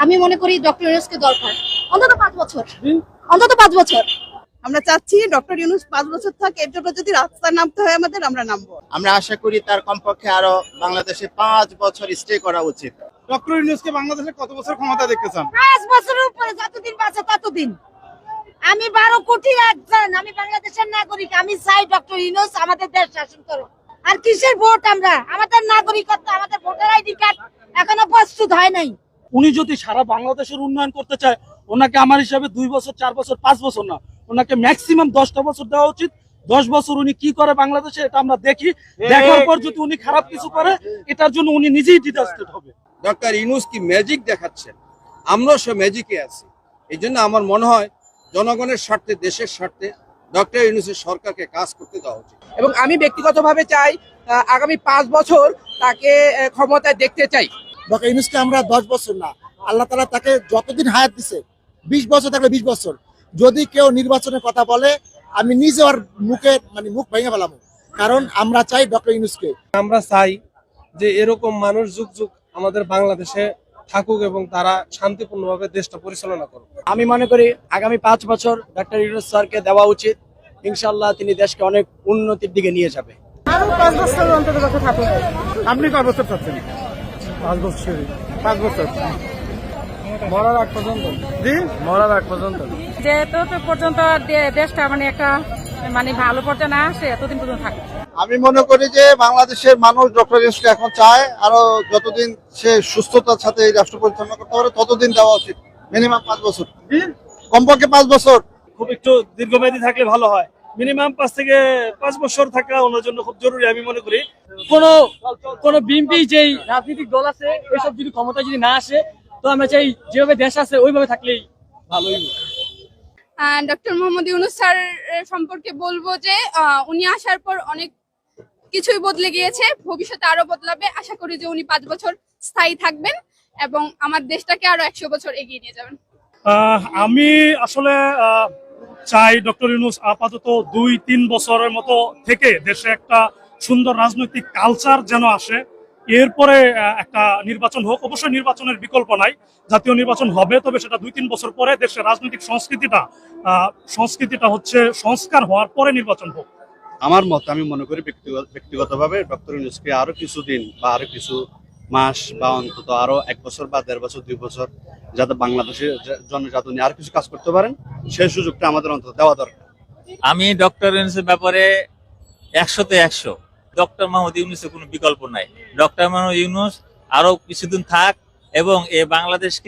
আমি মনে করি ডক্টর ইউনূসকে দরকার অন্তত 5 বছর, অন্তত 5 বছর। আমরা চাচ্ছি ডক্টর ইউনূস 5 বছর থাক, এর জন্য যদি রাস্তায় নামতে হয় আমাদের, আমরা নামবো। আমরা আশা করি তার কমপক্ষে আরো বাংলাদেশে 5 বছর স্টে করা উচিত। ডক্টর ইউনূসকে বাংলাদেশে কত বছর ক্ষমতা দেখতে চান? 5 বছরের উপরে, যতদিন বাঁচে ততদিন। আমি 12 কোটির একজন, আমি বাংলাদেশের নাগরিক। আমি চাই ডক্টর ইউনূস আমাদের দেশ শাসন করুক। আর কিসের ভোট? আমরা আমাদের নাগরিকত্ব, আমাদের ভোটার আইডি কার্ড এখনো প্রস্তুত হয় নাই। উনি যদি সারা বাংলাদেশের উন্নয়ন করতে চায়, ওনাকে আমার হিসাবে 2 বছর 4 বছর 5 বছর না, ওনাকে ম্যাক্সিমাম 10টা বছর দেওয়া উচিত। 10 বছর উনি কি করে বাংলাদেশে এটা আমরা দেখি। দেখার পর যদি উনি খারাপ কিছু করে, এটার জন্য উনি নিজেই ডিজাস্টেড হবে। ডক্টর ইউনূস কি ম্যাজিক দেখাচ্ছেন? আমরা সে ম্যাজিকে আছি। এই জন্য আমার মনে হয় জনগণের স্বার্থে, দেশের স্বার্থে ডক্টর ইউনূসের সরকারকে কাজ করতে দেওয়া উচিত। এবং আমি ব্যক্তিগতভাবে চাই আগামী 5 বছর তাকে ক্ষমতায় দেখতে চাই। ডক্টর ইউনূসকে আমরা 10 বছর না, আল্লাহ তাআলা তাকে যতদিন হায়াত দিছে 20 বছর থাকলে 20 বছর। যদি কেউ নির্বাচনের কথা বলে, আমি নিজে ওর মুখ ভেঙে ফেলাম, কারণ আমরা চাই ডক্টর ইউনূসকে। আমরা চাই যে এরকম মানুষ যুগ যুগ আমাদের বাংলাদেশে থাকুক এবং তারা শান্তিপূর্ণভাবে দেশটা পরিচালনা করুক। আমি মনে করি আগামী 5 বছর ডক্টর ইউনূস স্যারকে দেওয়া উচিত। ইনশাআল্লাহ তিনি দেশকে অনেক উন্নতির দিকে নিয়ে যাবে। আরো 5 বছর অন্তত কথা থাকুক। আপনি কয় বছর চাচ্ছেন? 5 বছর। 5 বছর মরার আগ পর্যন্ত। জি, মরার আগ পর্যন্ত। যে তত পর্যন্ত দেশটা একটা ভালো পর্যায়ে না আসে এতদিন পর্যন্ত থাকে। আমি মনে করি যে বাংলাদেশের মানুষ ডক্টর ইউনূসকে এখন চায়, আরো যতদিন সে সুস্থতার সাথে এই রাষ্ট্র পরিচালনা করতে পারে ততদিন দেওয়া উচিত। মিনিমাম 5 বছর, কমপক্ষে 5 বছর। খুব একটু দীর্ঘমেয়াদী থাকলে ভালো হয়। মিনিমাম 5 থেকে 5 বছর থাকা ওনার জন্য খুব জরুরি আমি মনে করি। কোন বিএনপি যেই রাজনৈতিক দল আছে, এসব যদি ক্ষমতা যদি না আসে, তো আমরা চাই যেভাবে দেশ আছে ওইভাবে থাকলেই ভালোই। ডক্টর মোহাম্মদ ইউনূস স্যার সম্পর্কে বলবো যে উনি আসার পর অনেক কিছুই বদলে গিয়েছে, ভবিষ্যতে আরো বদলাবে। আশা করি যে উনি 5 বছর স্থায়ী থাকবেন এবং আমার দেশটাকে আরো 100 বছর এগিয়ে নিয়ে যাবেন। আমি আসলে চাই ডক্টর ইউনূস আপাতত 2-3 বছরের মতো থেকে দেশে একটা সুন্দর রাজনৈতিক কালচার যেন আসে। এরপরে একটা নির্বাচন হোক। অবশ্যই নির্বাচনের বিকল্প নাই, জাতীয় নির্বাচন হবে, তবে সেটা 2-3 বছর পরে। দেশের রাজনৈতিক সংস্কৃতিটা হচ্ছে সংস্কার হওয়ার পরে নির্বাচন হোক। আমার মত, আমি মনে করি ব্যক্তিগতভাবে ডক্টর ইউনূসকে আরো কিছুদিন বা আরো কিছু মাস বা অন্তত আরো 1 বছর বা 1.5 বছর 2 বছর যাতে বাংলাদেশের জন্য যাতে উনি আর কিছু কাজ করতে পারেন, সেই সুযোগটা আমাদের অন্তত দেওয়া দরকার। আমি ডক্টর ইউনূসের ব্যাপারে 100-তে 100। ডক্টর মোহাম্মদ ইউনূসের কোনো বিকল্প নাই। ডক্টর মোহাম্মদ ইউনূস আরো কিছুদিন থাক এবং বাংলাদেশকে